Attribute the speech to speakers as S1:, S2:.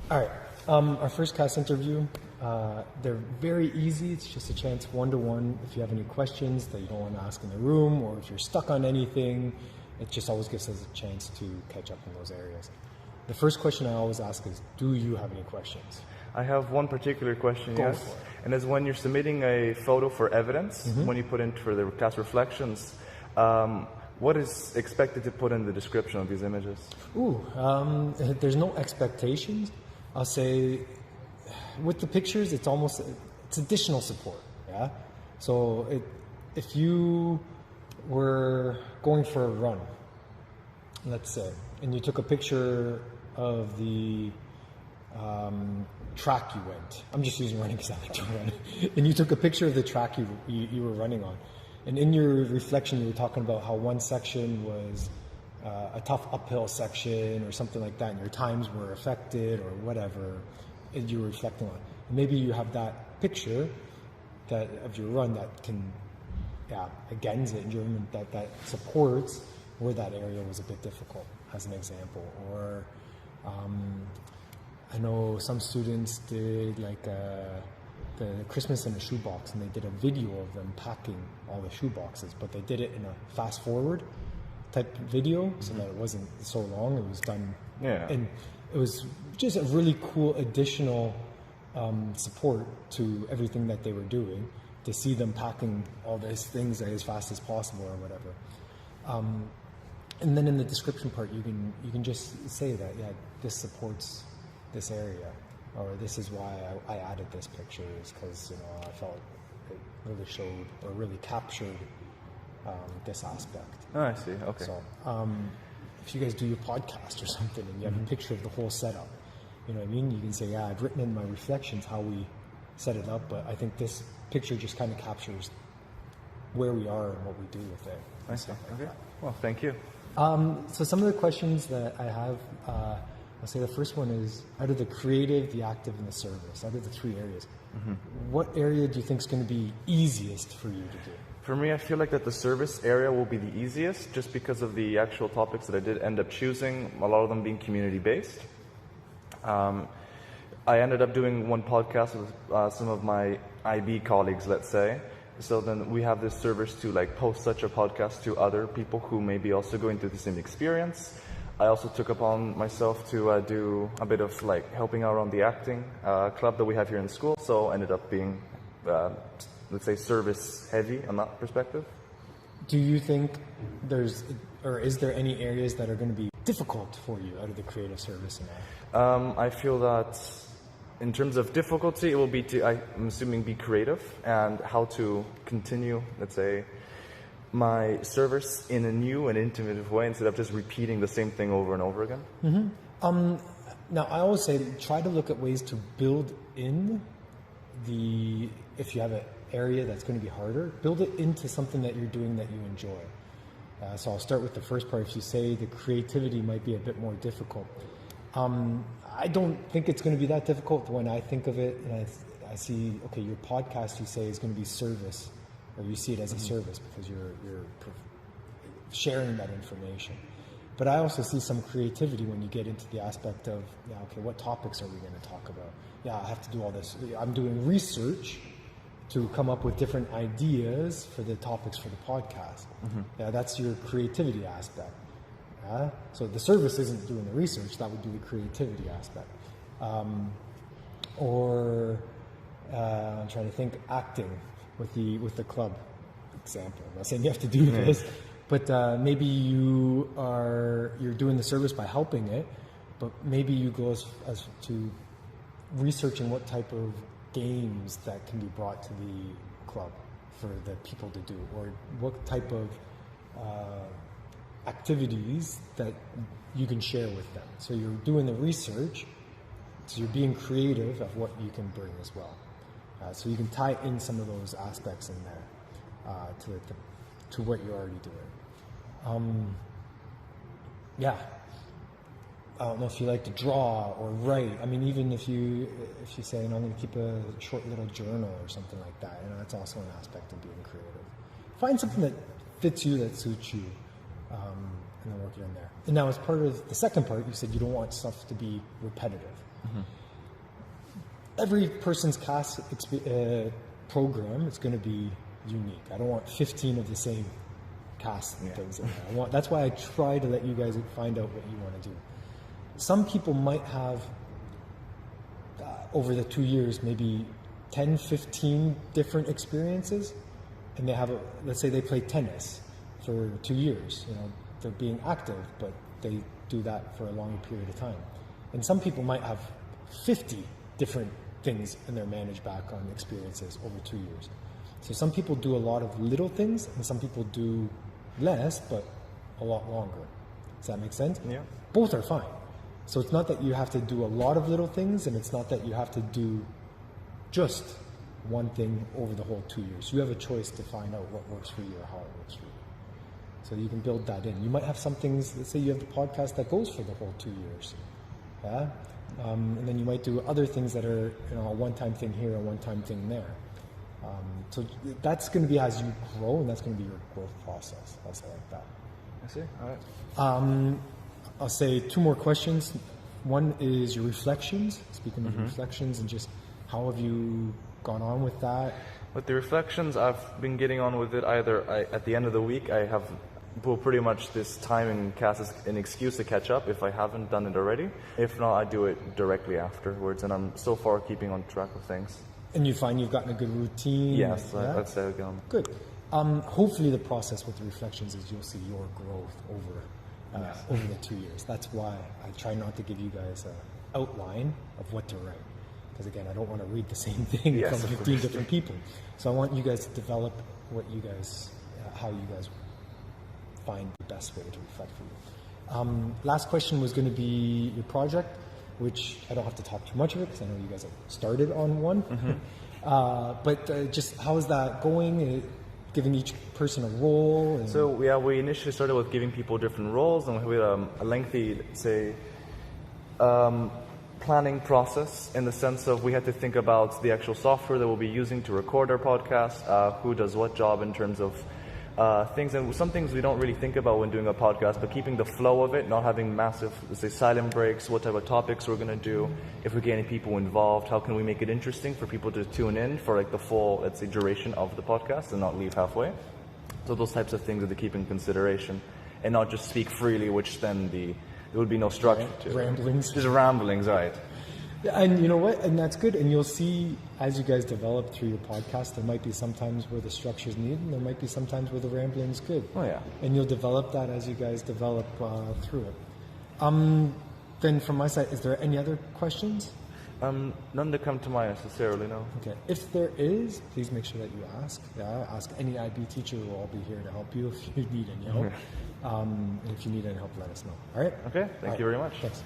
S1: All right. Our first CAS interview, they're very easy. It's just a chance one-to-one. If you have any questions that you don't want to ask in the room, or if you're stuck on anything, it just always gives us a chance to catch up in those areas. The first question I always ask is, do you have any questions?
S2: I have one particular question,
S1: Go
S2: yes.
S1: for it.
S2: And it's when you're submitting a photo for evidence, when you put in for the CAS reflections, what is expected to put in the description of these images?
S1: There's no expectations. I'll say with the pictures, it's additional support. Yeah. So if you were going for a run, let's say, and you took a picture of the track you went. I'm just using running because I like to run. And you took a picture of the track you were running on. And in your reflection, you were talking about how one section was a tough uphill section or something like that, and your times were affected or whatever you were reflecting on. And maybe you have that picture of your run that can, against it, that supports where that area was a bit difficult, as an example. Or I know some students did like the Christmas in a shoebox, and they did a video of them packing all the shoe boxes, but they did it in a fast forward type video so that it wasn't so long. It was done, and it was just a really cool additional support to everything that they were doing, to see them packing all these things as fast as possible or whatever. And then in the description part, you can just say that, this supports this area, or this is why I added this picture, is because I felt it really showed or really captured this aspect.
S2: Oh, I see. Okay.
S1: So if you guys do your podcast or something and you have a picture of the whole setup, you know what I mean? You can say, I've written in my reflections how we set it up, but I think this picture just kind of captures where we are and what we do with it.
S2: I see. Okay. Well, thank you.
S1: So some of the questions that I have, I'll say the first one is, out of the creative, the active, and the service, out of the three areas, what area do you think is going to be easiest for you to do?
S2: For me, I feel like that the service area will be the easiest, just because of the actual topics that I did end up choosing, a lot of them being community-based. I ended up doing one podcast with some of my IB colleagues, let's say. So then we have this service to post such a podcast to other people who may be also going through the same experience. I also took upon myself to do a bit of helping out on the acting club that we have here in school. So ended up being, let's say, service heavy on that perspective.
S1: Do you think is there any areas that are going to be difficult for you out of the creative service and all?
S2: I feel that in terms of difficulty, it will be I'm assuming, be creative and how to continue, let's say, my service in a new and intuitive way instead of just repeating the same thing over and over again.
S1: Now, I always say try to look at ways to build in if you have an area that's going to be harder, build it into something that you're doing that you enjoy. So I'll start with the first part. If you say the creativity might be a bit more difficult, I don't think it's going to be that difficult when I think of it, and I see, okay, your podcast, you say, is going to be service, or you see it as a service because you're sharing that information. But I also see some creativity when you get into the aspect of, okay, what topics are we going to talk about? I have to do all this. I'm doing research to come up with different ideas for the topics for the podcast. That's your creativity aspect. So the service isn't doing the research, that would be the creativity aspect. I'm trying to think, acting with the club example. I'm not saying you have to do this, but maybe you're doing the service by helping it, but maybe you go as to researching what type of games that can be brought to the club for the people to do, or what type of activities that you can share with them. So you're doing the research, so you're being creative of what you can bring as well. So you can tie in some of those aspects in there to what you're already doing. I don't know if you like to draw or write. I mean, even if you say, I'm going to keep a short little journal or something like that, that's also an aspect of being creative. Find something that fits you, that suits you, and then work it in there. And now as part of the second part, you said you don't want stuff to be repetitive. Every person's CAS program is going to be unique. I don't want 15 of the same CAS things in there. That's why I try to let you guys find out what you want to do. Some people might have, over the 2 years, maybe 10, 15 different experiences, and they have, let's say they play tennis for 2 years. They're being active, but they do that for a longer period of time. And some people might have 50 different things in their manage back on experiences over 2 years. So some people do a lot of little things, and some people do less, but a lot longer. Does that make sense?
S2: Yeah.
S1: Both are fine. So it's not that you have to do a lot of little things, and it's not that you have to do just one thing over the whole 2 years. You have a choice to find out what works for you or how it works for you. So you can build that in. You might have some things, let's say you have the podcast that goes for the whole 2 years. Yeah? And then you might do other things that are a one-time thing here, a one-time thing there. So that's going to be as you grow, and that's going to be your growth process. I'll say like that.
S2: I see. All right.
S1: I'll say 2 more questions. One is your reflections. Speaking of your reflections, and just how have you gone on with that?
S2: With the reflections, I've been getting on with it either at the end of the week. I have pretty much this time in CAS is an excuse to catch up if I haven't done it already. If not, I do it directly afterwards, and I'm so far keeping on track of things.
S1: And you find you've gotten a good routine?
S2: Yes, I'd say again.
S1: Good. Hopefully the process with the reflections is you'll see your growth over the 2 years. That's why I try not to give you guys an outline of what to write. Because again, I don't want to read the same thing from 15 different people. So I want you guys to develop how you guys find the best way to reflect for you. Last question was going to be your project, which I don't have to talk too much of it because I know you guys have started on one. But just how is that going? Giving each person a role?
S2: So we initially started with giving people different roles, and we had a lengthy, say, planning process in the sense of we had to think about the actual software that we'll be using to record our podcast, who does what job in terms of things, and some things we don't really think about when doing a podcast, but keeping the flow of it, not having massive, let's say, silent breaks, what type of topics we're going to do, if we get any people involved, how can we make it interesting for people to tune in for like the full, let's say, duration of the podcast and not leave halfway. So those types of things are to keep in consideration, and not just speak freely, which then there would be no structure to
S1: ramblings.
S2: Just ramblings, right?
S1: And you know what? And that's good. And you'll see as you guys develop through your podcast, there might be sometimes where the structure is needed, and there might be sometimes where the rambling is good.
S2: Oh, yeah.
S1: And you'll develop that as you guys develop through it. Then from my side, is there any other questions?
S2: None to come to mind necessarily, no.
S1: Okay. If there is, please make sure that you ask. Yeah, ask any IB teacher. We'll all be here to help you if you need any help. And if you need any help, let us know. All right?
S2: Okay. Thank you very much.
S1: Thanks.